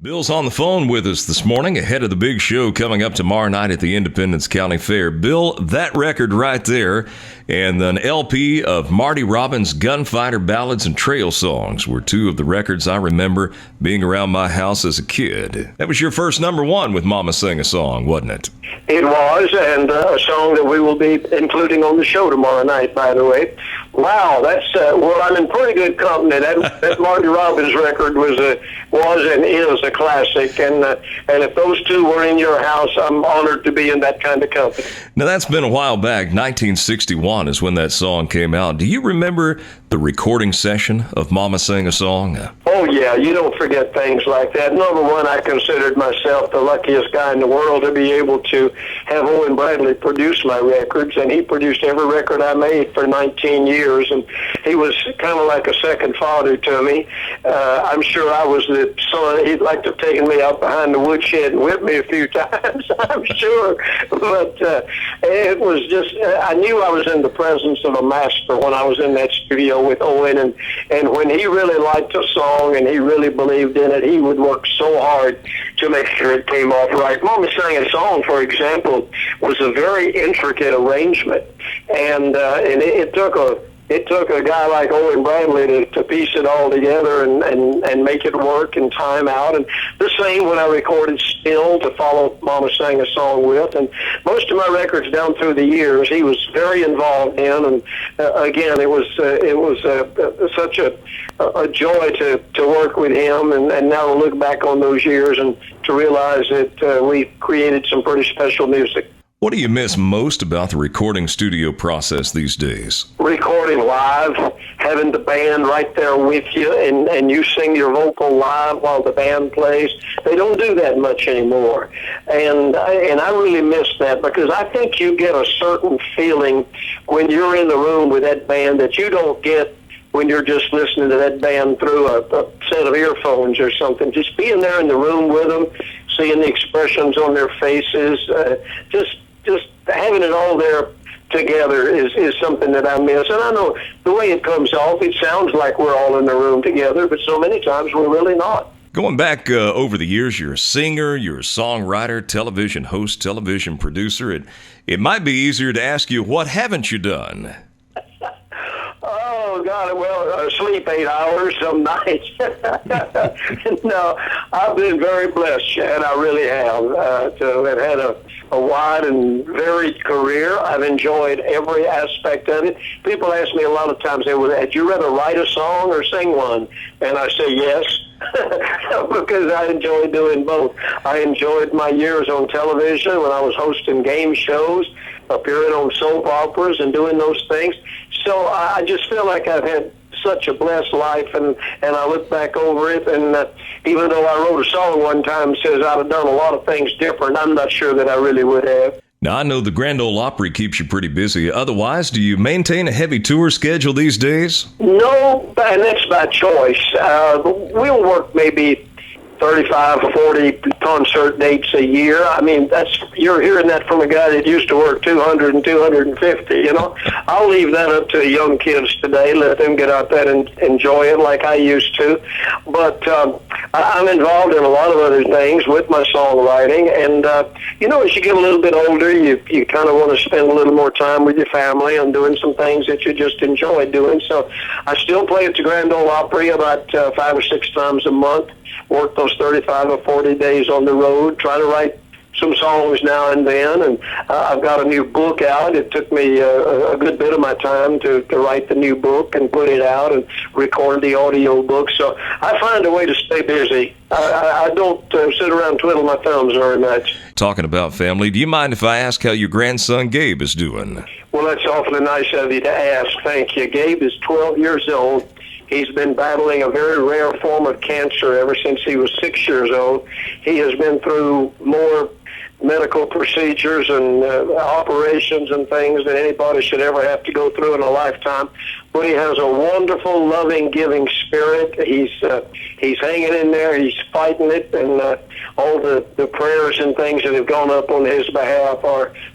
Bill's on the phone with us this morning ahead of the big show coming up tomorrow night at the Independence County Fair. Bill, that record right there and an LP of Marty Robbins' Gunfighter Ballads and Trail Songs were two of the records I remember being around my house as a kid. That was your first number one with Mama Sing a Song, wasn't it? It was, and a song that we will be including on the show tomorrow night, by the way. Wow, that's, well, I'm in pretty good company. That Marty Robbins record was and is a classic, and if those two were in your house, I'm honored to be in that kind of company. Now, that's been a while back. 1961 is when that song came out. Do you remember the recording session of Mama Sing a Song? Oh, yeah, you don't forget things like that. Number one, I considered myself the luckiest guy in the world to be able to have Owen Bradley produce my records, and he produced every record I made for 19 years, and he was kind of like a second father to me. I'm sure I was the son. He'd like to have taken me out behind the woodshed and whipped me a few times, I'm sure, but it was just, I knew I was in the presence of a master when I was in that studio with Owen, and when he really liked a song and he really believed in it, he would work so hard to make sure it came off right. Mama Sang a Song, for example, was a very intricate arrangement, and it took a guy like Owen Bradley to piece it all together and make it work and time out. And the same when I recorded Still to follow Mama Sang a Song with. And most of my records down through the years, he was very involved in. And again, it was such a joy to work with him. And now to look back on those years and to realize that we created some pretty special music. What do you miss most about the recording studio process these days? Recording live, having the band right there with you, and you sing your vocal live while the band plays. They don't do that much anymore. And I really miss that, because I think you get a certain feeling when you're in the room with that band that you don't get when you're just listening to that band through a set of earphones or something. Just being there in the room with them, seeing the expressions on their faces, just having it all there together is something that I miss. And I know the way it comes off, it sounds like we're all in the room together, but so many times we're really not. Going back over the years, you're a singer, you're a songwriter, television host, television producer. It might be easier to ask you, what haven't you done? Oh, God, well, sleep 8 hours some nights. No, I've been very blessed, Chad. I really have. To have had a wide and varied career. I've enjoyed every aspect of it. People ask me a lot of times, had you rather write a song or sing one? And I say yes, because I enjoy doing both. I enjoyed my years on television when I was hosting game shows, appearing on soap operas and doing those things. So I just feel like I've had such a blessed life, and I look back over it, and even though I wrote a song one time that says I'd have done a lot of things different, I'm not sure that I really would have. Now, I know the Grand Ole Opry keeps you pretty busy. Otherwise, do you maintain a heavy tour schedule these days? No, and that's by choice. We'll work maybe 35, 40 concert dates a year. I mean, you're hearing that from a guy that used to work 200 and 250, you know. I'll leave that up to young kids today, let them get out there and enjoy it like I used to. But I'm involved in a lot of other things with my songwriting, and, you know, as you get a little bit older, you kind of want to spend a little more time with your family and doing some things that you just enjoy doing. So I still play at the Grand Ole Opry about 5 or 6 times a month. Work those 35 or 40 days on the road, try to write some songs now and then, and I've got a new book out. It took me a good bit of my time to write the new book and put it out and record the audio book, so I find a way to stay busy. I don't sit around twiddling my thumbs very much. Talking about family, do you mind if I ask how your grandson Gabe is doing? Well, that's awfully nice of you to ask. Thank you. Gabe is 12 years old. He's been battling a very rare form of cancer ever since he was 6 years old. He has been through more medical procedures and operations and things that anybody should ever have to go through in a lifetime. But he has a wonderful, loving, giving spirit. He's hanging in there. He's fighting it, and all the prayers and things that have gone up on his behalf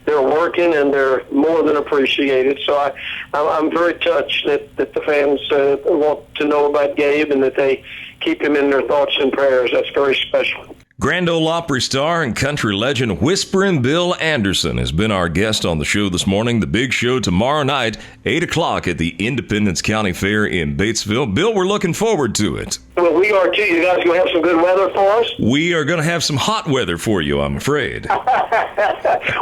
they're working, and they're more than appreciated. So I'm very touched that the fans want to know about Gabe, and that they keep him in their thoughts and prayers. That's very special. Grand Ole Opry star and country legend Whisperin' Bill Anderson has been our guest on the show this morning. The big show tomorrow night, 8 o'clock at the Independence County Fair in Batesville. Bill, we're looking forward to it. Well, we are too. You guys going to have some good weather for us? We are going to have some hot weather for you, I'm afraid.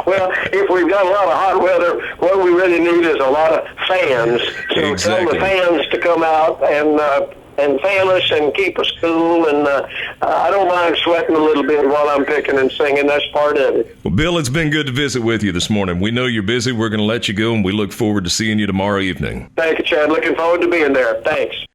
Well, if we've got a lot of hot weather, what we really need is a lot of fans. So Exactly. tell the fans to come out and fan us and keep us cool. And I don't mind sweating a little bit while I'm picking and singing. That's part of it. Well, Bill, it's been good to visit with you this morning. We know you're busy. We're going to let you go, and we look forward to seeing you tomorrow evening. Thank you, Chad. Looking forward to being there. Thanks.